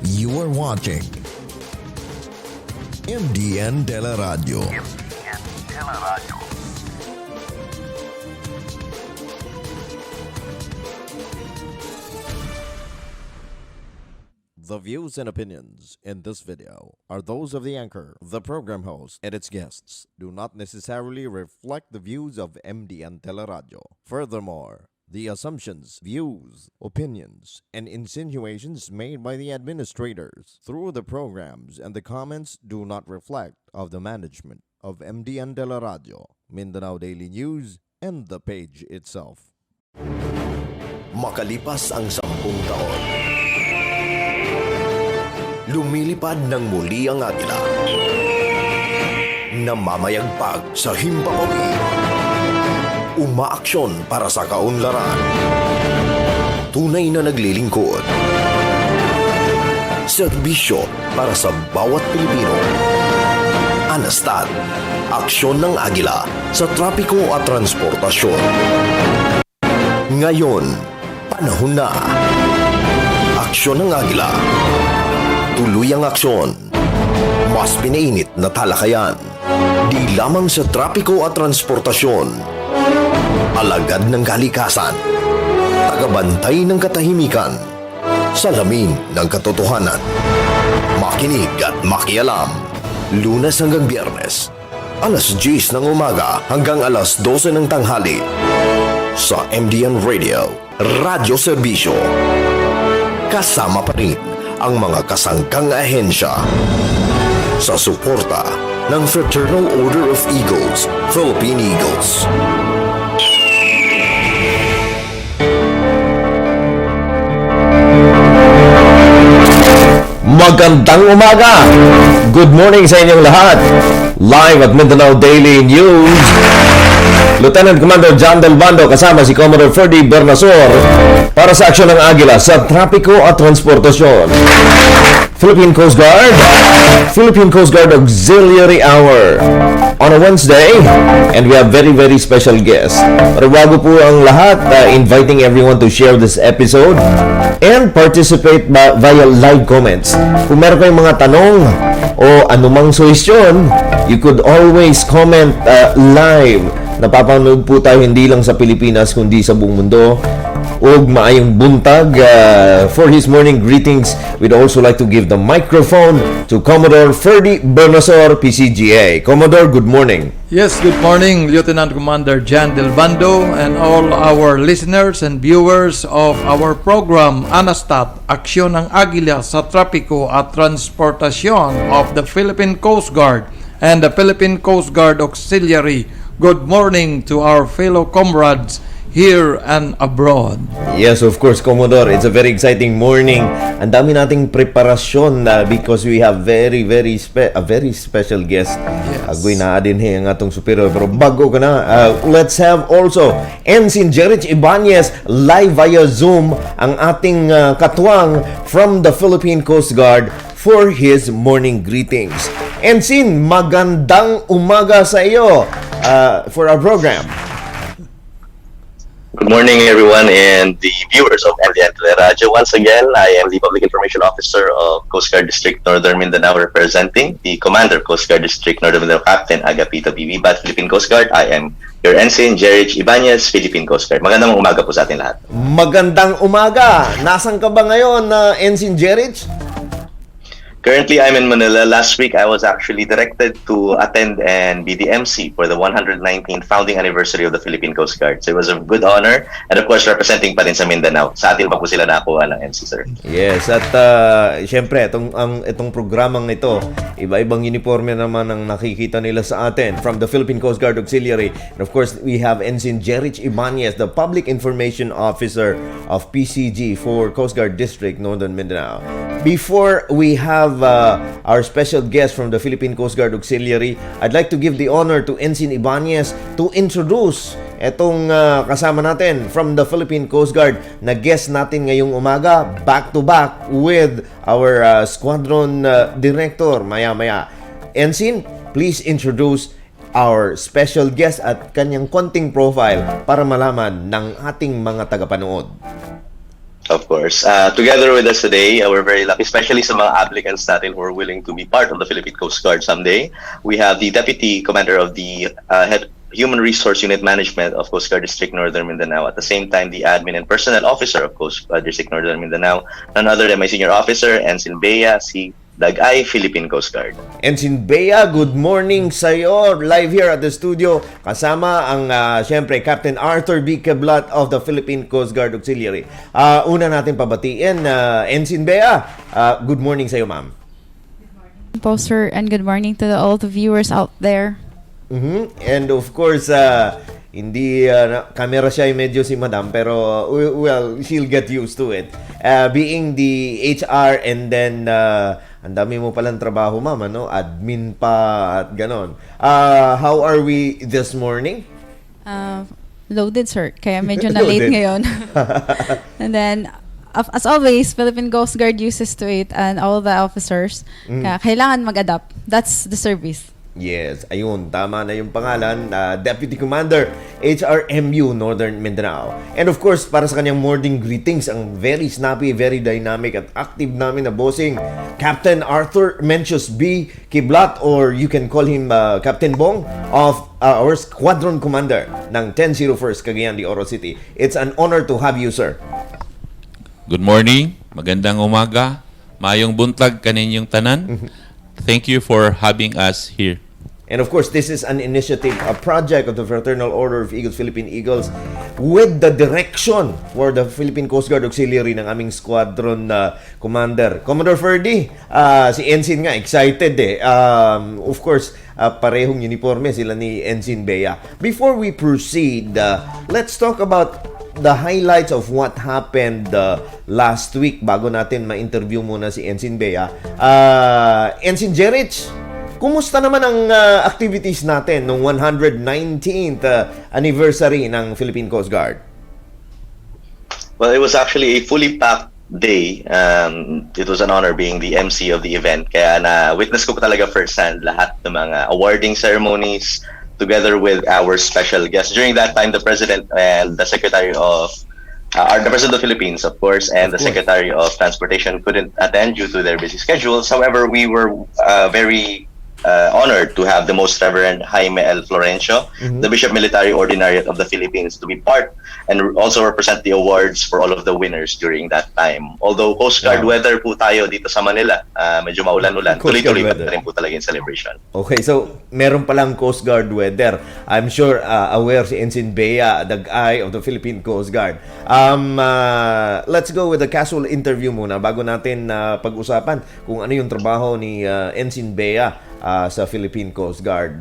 You are watching MDN Teleradio. The views and opinions in this video are those of the anchor, the program host, and its guests. Do not necessarily reflect the views of MDN Teleradio. Furthermore, the assumptions, views, opinions, and insinuations made by the administrators through the programs and the comments do not reflect of the management of MDN Teleradio, Mindanao Daily News, and the page itself. Makalipas ang 10 taon, lumilipad ng muli ang agila. Namamayagpag sa himpapawid. Umaaksyon para sa kaunlaran. Tunay na naglilingkod. Serbisyo para sa bawat Pilipino. ANASTAT, aksyon ng agila sa trapiko at transportasyon. Ngayon, panahon na. Aksyon ng agila. Tuluyang aksyon. Mas pinainit na talakayan. Di lamang sa trapiko at transportasyon. Alagad ng kalikasan. Tagabantay ng katahimikan. Salamin ng katotohanan. Makinig at makialam. Lunes hanggang Biyernes. Alas 10 ng umaga hanggang alas 12 ng tanghali. Sa MDN Radio, Radyo Serbisyo. Kasama pa rin ang mga kasangkang ahensya sa suporta ng Fraternal Order of Eagles, Philippine Eagles. Magandang umaga! Good morning sa inyong lahat! Live at Mindanao Daily News, Lieutenant Commander John Del Bando kasama si Commodore Ferdy Bernasor para sa aksyon ng Agila sa trapiko at transportasyon. Philippine Coast Guard Auxiliary Hour on a Wednesday, and we have very special guests. Pero bago po ang lahat, inviting everyone to share this episode and participate via live comments. Kung meron kayong mga tanong o anumang suhestyon, you could always comment live. Napapanood po tayo hindi lang sa Pilipinas kundi sa buong mundo. Og maayong buntag. For his morning greetings, we'd also like to give the microphone to Commodore Ferdy Bernasor, PCGA. Commodore, good morning. Yes, good morning, Lieutenant Commander Jan Del Bando and all our listeners and viewers of our program ANASTAT, Aksyon ng Agila sa Trapiko at Transportasyon of the Philippine Coast Guard and the Philippine Coast Guard Auxiliary. Good morning to our fellow comrades here and abroad. Yes, of course, Commodore. It's a very exciting morning. Ang dami nating preparasyon because we have a very special guest. Yes. Agoy na din ang atong superior. Pero bago ka na, let's have also Ensign Jerich Ibanez live via Zoom, ang ating katuwang from the Philippine Coast Guard for his morning greetings. Ensign, magandang umaga sa iyo for our program. Good morning, everyone, and the viewers of MDN Teleradio. Once again, I am the Public Information Officer of Coast Guard District Northern Mindanao, representing the Commander of Coast Guard District Northern Mindanao, Captain Agapito BEA, Philippine Coast Guard. I am your Ensign Jerich Ibanez, Philippine Coast Guard. Magandang umaga po sa atin lahat. Magandang umaga! Nasaan ka ba ngayon, Ensign Jerich? Currently, I'm in Manila. Last week, I was actually directed to attend and be the MC for the 119th founding anniversary of the Philippine Coast Guard. So it was a good honor, and of course, representing pa rin sa Mindanao. Sa atin pa po sila nakuha ng MC, sir. Yes, at syempre, itong programang ito, iba-ibang uniforme naman ang nakikita nila sa atin from the Philippine Coast Guard Auxiliary. And of course, we have Ensign Jerich Ibanez, the Public Information Officer of PCG for Coast Guard District Northern Mindanao. Before we have our special guest from the Philippine Coast Guard Auxiliary, I'd like to give the honor to Ensign Ibanez to introduce etong kasama natin from the Philippine Coast Guard na guest natin ngayong umaga, back to back with our squadron director maya-maya. Ensign, please introduce our special guest at kanyang konting profile para malaman ng ating mga tagapanood. Of course. Together with us today, we're very lucky, especially sa mga applicants natin who are willing to be part of the Philippine Coast Guard someday. We have the Deputy Commander of the Head Human Resource Unit Management of Coast Guard District Northern Mindanao. At the same time, the Admin and Personnel Officer of Coast Guard District Northern Mindanao. None other than my Senior Officer, Ensign BEA, si DAG, Philippine Coast Guard. Ensign BEA, good morning sa'yo. Live here at the studio. Kasama ang, syempre, Captain Arthur B. QUIBLAT of the Philippine Coast Guard Auxiliary. Una natin pabatiin, Ensign BEA, good morning sa'yo, ma'am. Po, sir, and good morning to all the viewers out there. And of course, hindi camera siya medyo si Madam, pero well, she'll get used to it. Being the HR and then ang dami mo palang trabaho, ma'am, ano? Admin pa at ganon. How are we this morning? Loaded, sir. Kaya medyo na late ngayon. And then, as always, Philippine Coast Guard uses to it and all the officers. Kaya kailangan mag-adapt. That's the service. Yes, ayun, tama na yung pangalan, Deputy Commander, HRMU, Northern Mindanao. And of course, para sa kanyang morning greetings, ang very snappy, very dynamic at active namin na bossing, Captain Arthur Mencius B. QUIBLAT, or you can call him Captain Bong, of our Squadron Commander ng 1001st Cagayan de Oro City. It's an honor to have you, sir. Good morning, magandang umaga, mayong buntag kaninyong tanan. Thank you for having us here. And of course, this is an initiative, a project of the Fraternal Order of Eagles, Philippine Eagles, with the direction for the Philippine Coast Guard Auxiliary ng aming squadron commander. Commodore Ferdy, si Ensign nga, excited eh. Of course, parehong uniforme sila ni Ensign BEA. Before we proceed, let's talk about the highlights of what happened last week bago natin ma-interview muna si Ensign BEA. Ensign Jerich, kumusta naman ang activities natin nung 119th anniversary ng Philippine Coast Guard? Well, it was actually a fully packed day. It was an honor being the MC of the event. Kaya na-witness ko talaga firsthand lahat ng mga awarding ceremonies together with our special guests. During that time, the President and the Secretary of the President of the Philippines, of course, and the Secretary of Transportation couldn't attend due to their busy schedules. However, we were very honored to have the Most Reverend Jaime L. Florencio, the Bishop Military Ordinariate of the Philippines, to be part and also represent the awards for all of the winners during that time. Although Coast Guard weather po tayo dito sa Manila, medyo maulan-ulan, tuloy-tuloy pa rin po talaga yung celebration. Okay, so meron palang Coast Guard weather. I'm sure aware si Ensign BEA, the eye of the Philippine Coast Guard. Let's go with the casual interview muna bago natin pag-usapan kung ano yung trabaho ni Ensign BEA sa Philippine Coast Guard.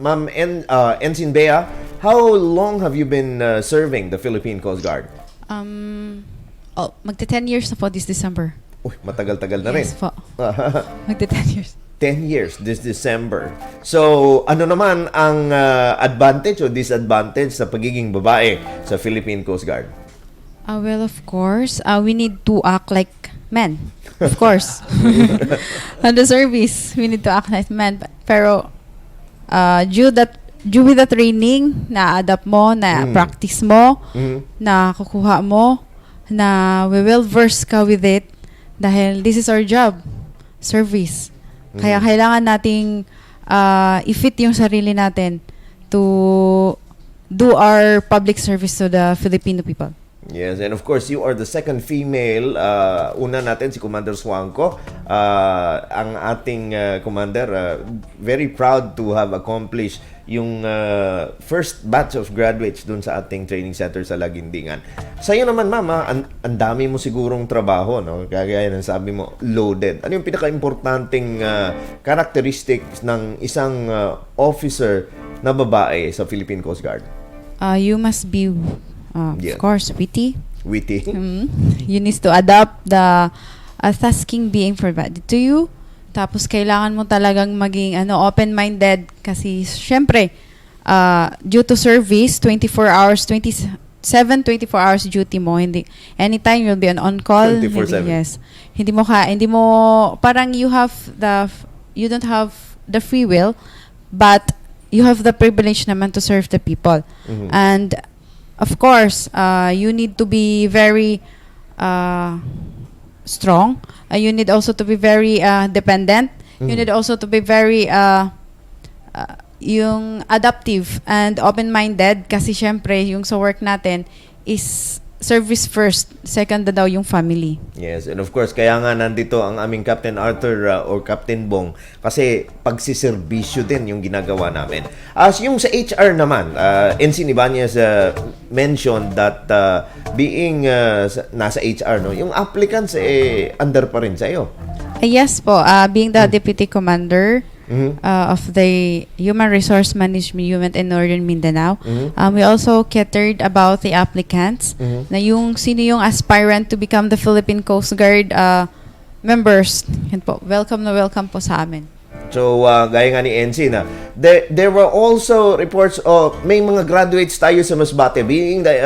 Ma'am Ensign BEA, how long have you been serving the Philippine Coast Guard? Magta 10 years na po this December. Uy, matagal-tagal na rin. Yes po. Magta 10 years. 10 years this December. So, ano naman ang advantage o disadvantage sa pagiging babae sa Philippine Coast Guard? Well, of course, we need to act like men. Of course. On the service, we need to act like men. Pero, due with the training, na-adapt mo, na-practice mo, na kukuha mo, na we will verse ka with it dahil this is our job, service. Kaya kailangan nating i-fit yung sarili natin to do our public service to the Filipino people. Yes, and of course, you are the second female. Una natin si Commander Swanko, ang ating commander. Very proud to have accomplished yung first batch of graduates dun sa ating training center sa Lagindingan. Sa'yo naman, mama, ang dami mo sigurong trabaho, no? Kagaya ng sabi mo, loaded. Ano yung pinaka-importanting characteristics ng isang officer na babae sa Philippine Coast Guard? You must be of course, witty. Witty. You need to adapt the tasking being provided to you. Tapos, kailangan mo talagang maging open-minded kasi, syempre, due to service, 24 hours duty mo. Hindi, anytime you'll be on-call. 24/7. Yes. Hindi mo, parang you don't have the free will, but you have the privilege naman to serve the people. And, of course, you need to be very strong. You need also to be very dependent. You need also to be very yung adaptive and open-minded kasi syempre yung sa work natin is service first, second na daw yung family. Yes, and of course, kaya nga nandito ang aming Captain Arthur or Captain Bong kasi pagsiservisyo din yung ginagawa namin. As yung sa HR naman, Ensign Ibanez mentioned that being nasa HR, no, yung applicants under pa rin sa iyo. Yes po, being the Deputy Commander of the Human Resource Management Unit in Northern Mindanao, we also catered about the applicants na yung sino yung aspirant to become the Philippine Coast Guard members. Yan po, welcome na welcome po sa amin. So, gaya nga ni NC na, there were also reports of may mga graduates tayo sa Masbate, being the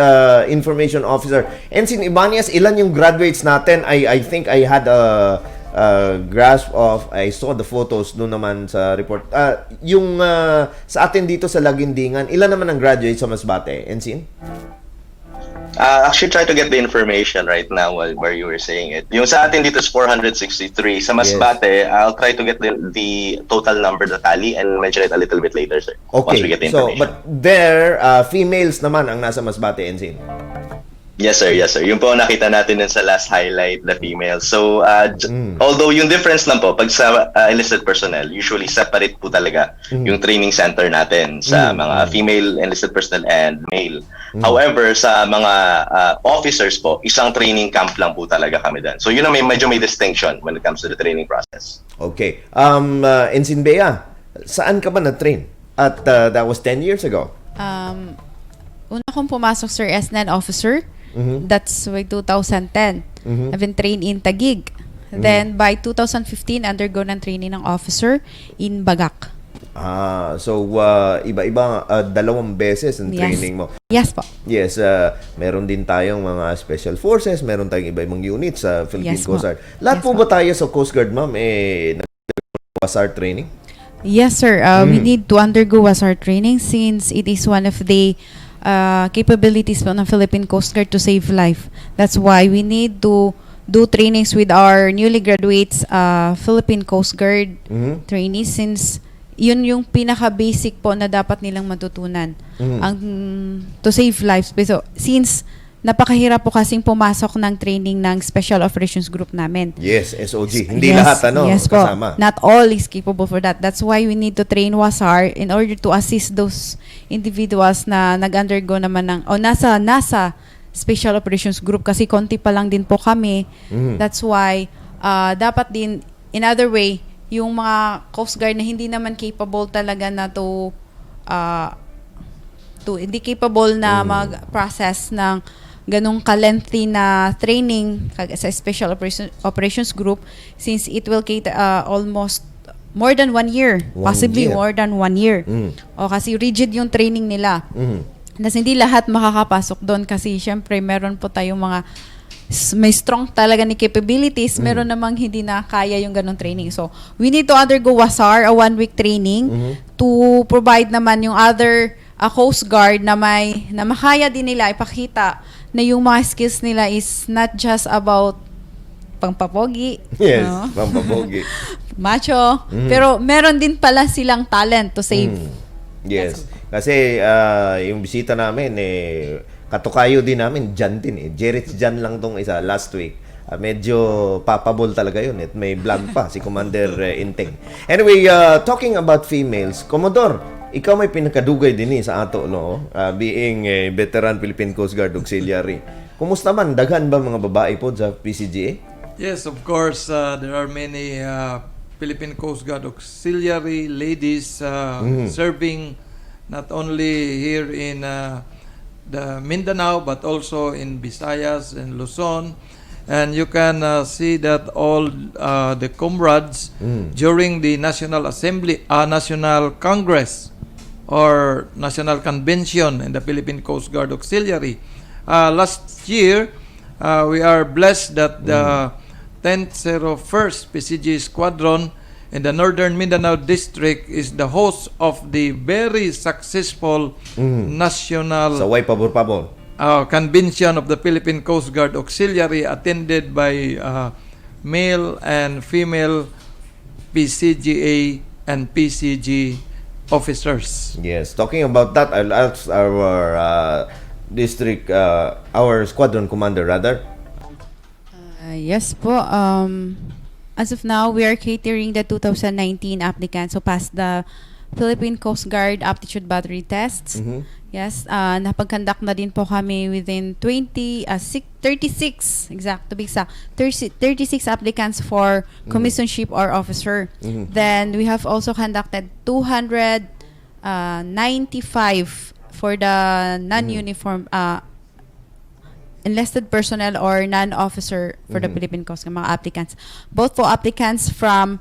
information officer. Ensign Ibanez, ilan yung graduates natin? I think I had a grasp of, I saw the photos doon naman sa report. Yung sa atin dito sa Lagindingan, ilan naman ang graduates sa Masbate, Ensign? Actually, try to get the information right now where you were saying it. Yung sa atin dito is 463. Sa Masbate, I'll try to get the total number, the tally, and mention it a little bit later, sir. Okay, once we get the so, information. but there, females naman ang nasa Masbate, Ensign? Yes, sir. Yes, sir. Yung po nakita natin dun sa last highlight, the female. So, although yung difference lang po, pag sa enlisted personnel, usually separate po talaga yung training center natin sa mga female enlisted personnel and male. However, sa mga officers po, isang training camp lang po talaga kami dun. So, yun ang medyo may distinction when it comes to the training process. Okay. Ensign Bea, saan ka ba na-train? At that was 10 years ago. Una kong pumasok, sir, as an officer. That's by 2010. I've been trained in Taguig. Then by 2015, undergo ng training ng officer in Bagak. So iba-iba, dalawang beses ang training mo. Yes po. Yes, meron din tayong mga special forces, meron tayong iba-ibang units sa Philippine Coast Guard. Lahat po ba tayo sa Coast Guard, ma'am, WASAR training? Yes, sir. We need to undergo WASAR training since it is one of the capabilities ng Philippine Coast Guard to save life. That's why we need to do trainings with our newly graduates Philippine Coast Guard trainees since yun yung pinaka-basic po na dapat nilang matutunan ang to save lives. So, since napakahirap po kasing pumasok ng training ng Special Operations Group namin. Yes, SOG. Hindi lahat yes kasama. Po. Not all is capable for that. That's why we need to train WASAR in order to assist those individuals na nag-undergo naman ng nasa Special Operations Group kasi konti pa lang din po kami. That's why dapat din in other way yung mga Coast Guard na hindi naman capable talaga na hindi capable na mag-process ng ganong ka-lengthy na training sa Special Operations Group since it will cater almost more than 1 year. Possibly more than 1 year. O kasi rigid yung training nila. Nas hindi lahat makakapasok doon kasi syempre meron po tayong mga may strong talaga ni capabilities, meron namang hindi na kaya yung ganong training. So, we need to undergo WASAR, a 1-week training to provide naman yung other Coast Guard na makaya din nila ipakita na yung mga skills nila is not just about pangpapogi. Yes, pangpapogi. Macho. Pero meron din pala silang talent to save. Yes. Kasi yung bisita namin, katukayo din namin, Jan din Jerich Jan lang tong isa last week. Medyo papabol talaga yun. May vlog pa si Commander Inteng. Anyway, talking about females, Commodore, ikaw may pinakadugay din sa ato, no? Being a veteran Philippine Coast Guard Auxiliary. Kumusta man? Daghan ba mga babae po sa PCGA? Yes, of course. There are many Philippine Coast Guard Auxiliary ladies serving not only here in the Mindanao but also in Visayas and Luzon. And you can see that all the comrades during the National Assembly, National Congress, or National Convention in the Philippine Coast Guard Auxiliary. Last year, we are blessed that the 1001st PCG Squadron in the Northern Mindanao District is the host of the very successful national Sa Way Pabor-Pabor. convention of the Philippine Coast Guard Auxiliary attended by male and female PCGA and PCG officers. Yes, talking about that, I'll ask our our squadron commander rather. Yes po. As of now, we are catering the 2019 applicants who passed the Philippine Coast Guard aptitude battery tests. Yes, napag-conduct na din po kami within 36, exact to be exact, 36 applicants for commissionship or officer. Then we have also conducted 295 for the non-uniform enlisted personnel or non-officer for the Philippine Coast Guard, mga applicants. Both po applicants from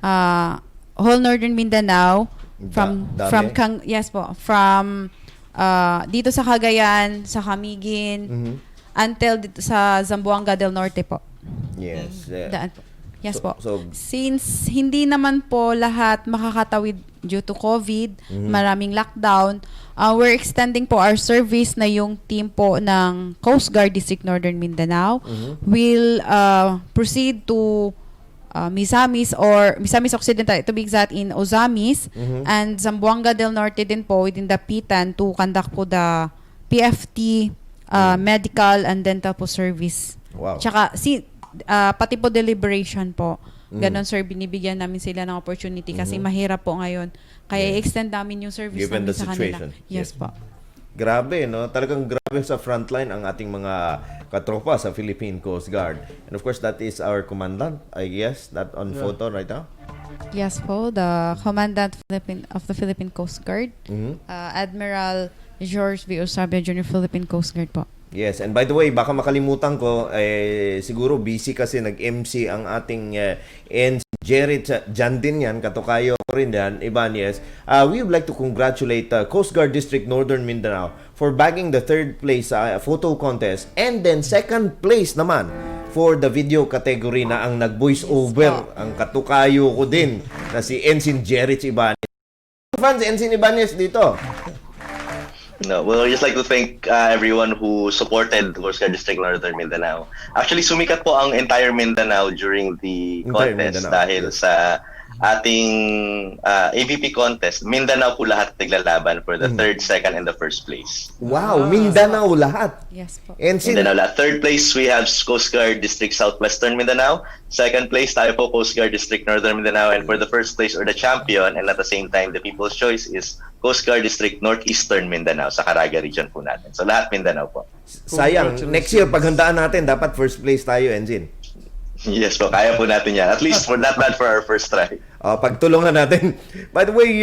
whole northern Mindanao, from dito sa Cagayan, sa Camiguin, until dito sa Zamboanga del Norte po. Yes. Daan po. Yes po. So, since hindi naman po lahat makakatawid due to COVID, maraming lockdown, we're extending po our service na yung team po ng Coast Guard District Northern Mindanao will proceed to Misamis Occidental, to be exact, in Ozamis, and Zamboanga del Norte din po within the PITAN to conduct po the PFT, medical and dental po service. Wow. Tsaka pati po deliberation po. Ganon, sir, binibigyan namin sila ng opportunity kasi mahirap po ngayon. Kaya i-extend namin yung service Given namin the sa situation. kanila. Yes po. Grabe, no? Talagang grabe sa frontline ang ating mga katropa sa Philippine Coast Guard. And of course, that is our commandant, I guess, that on photo right now. Yes po, the Commandant of the Philippine Coast Guard, Admiral George V. Osabia Jr., Philippine Coast Guard po. Yes, and by the way, baka makalimutan ko, siguro busy kasi nag-MC ang ating ENS Jerry dyan din yan, katukayo ko rin yan, Ibanez. We would like to congratulate Coast Guard District Northern Mindanao for bagging the 3rd place sa photo contest, and then 2nd place naman for the video category na ang nag-voice over, ang katukayo ko din na si Ensign Jerry Ibanez. Fans, Ensign Ibanez dito. No, well, I'd just like to thank everyone who supported Coast Guard District Northern Mindanao. Actually, sumikat po ang entire Mindanao during the contest dahil sa ating AVP contest. Mindanao po lahat naglalaban for the 3rd, 2nd, and the 1st place. Wow, Mindanao lahat. Yes po. Ensign, Mindanao lahat. 3rd place, we have Coast Guard District Southwestern Mindanao. 2nd place, tayo po Coast Guard District Northern Mindanao. And for the 1st place, or the champion, and at the same time, the people's choice is Coast Guard District Northeastern Mindanao sa Caraga region po natin. So lahat Mindanao po. sayang, next year paghandaan natin, dapat 1st place tayo, Ensign. Yes po, kaya po natin yan. At least for not bad for our first try. Pagtulungan natin. By the way,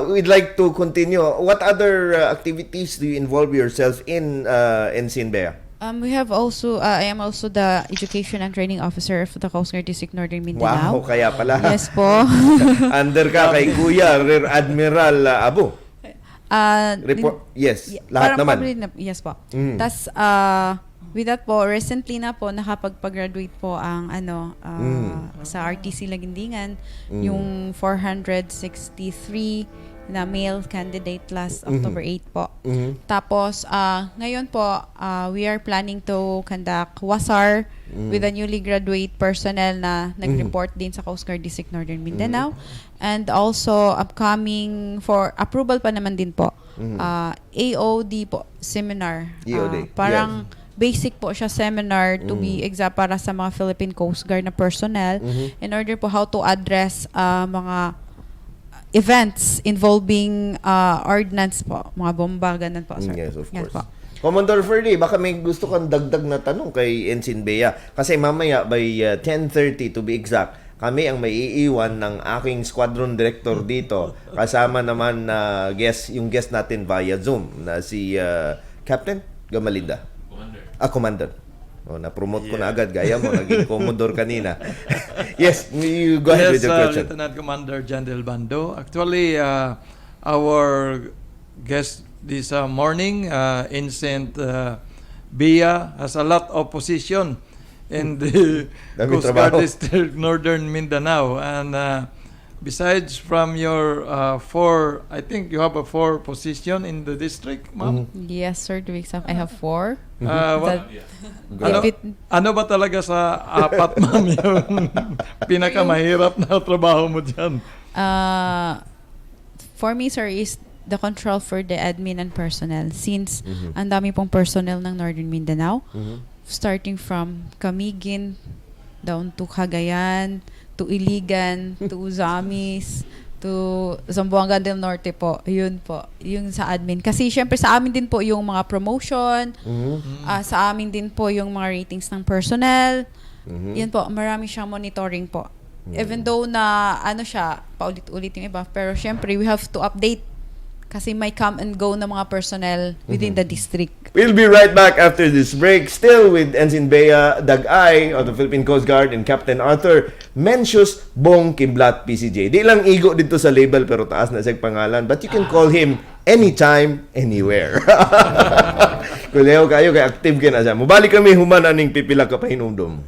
we'd like to continue. What other activities do you involve yourself in Ensign Bea? We have also, I am also the Education and Training Officer of the Coast Guard District Northern Mindanao. Wow, kaya pala. Yes po. Under ka kay Kuya Rear Admiral Abu. Yes, lahat naman. Yes po. Tas, with that po, recently na po, nakapagpag-graduate po ang sa RTC Lagindingan, yung 463 na male candidate last October 8 po. Tapos, ngayon po, we are planning to conduct WASAR with the newly graduate personnel na nag-report din sa Coast Guard District Northern Mindanao. And also, upcoming for approval pa naman din po, AOD po, seminar. Parang basic po siya seminar to be exact para sa mga Philippine Coast Guard na personnel in order po how to address mga events involving ordnance po, mga bomba, ganun po, sir. Yes, of Yes course. po. Commodore Ferdy, baka may gusto kang dagdag na tanong kay Ensign Bea. Kasi mamaya by 10:30 to be exact, kami ang may iiwan ng aking squadron director dito. Kasama naman na yung guest natin via Zoom na si Captain Gamalinda. Commander. Na-promote ko na agad. Gaya mo, naging Commodore kanina. Yes, you go ahead with your question. Lieutenant Commander Jan Del Bando. Actually, our guest this morning, Ensign BEA, has a lot of position in the Coast Guard District Northern Mindanao. And besides from your I think you have a 4 position in the district, ma'am. Yes, sir. 2 weeks off. I have 4. What, ano, If it- ano ba talaga sa 4, ma'am, yung pinakamahirap na trabaho mo dyan? For me, sir, is the control for the admin and personnel. Since ang dami pong personnel ng Northern Mindanao, starting from Camiguin, down to Cagayan, to Iligan, to Uzamis, to Zamboanga del Norte po. Yun po, yung sa admin. Kasi syempre sa amin din po yung mga promotion, sa amin din po yung mga ratings ng personnel. Yan po, marami siyang monitoring po. Even though na ano siya, paulit-ulit yung iba, pero syempre we have to update kasi may come and go na mga personnel within the district. We'll be right back after this break, still with Ensign BEA, DAG of the Philippine Coast Guard, and Captain Arthur Mencius Bong QUIBLAT PCG. Di lang igo dito sa label pero taas na siyang pangalan, but you can call him anytime, anywhere. Kuleho kayo, kay active ka na siya. Mubalik kami human aning pipila ka pahinumdum.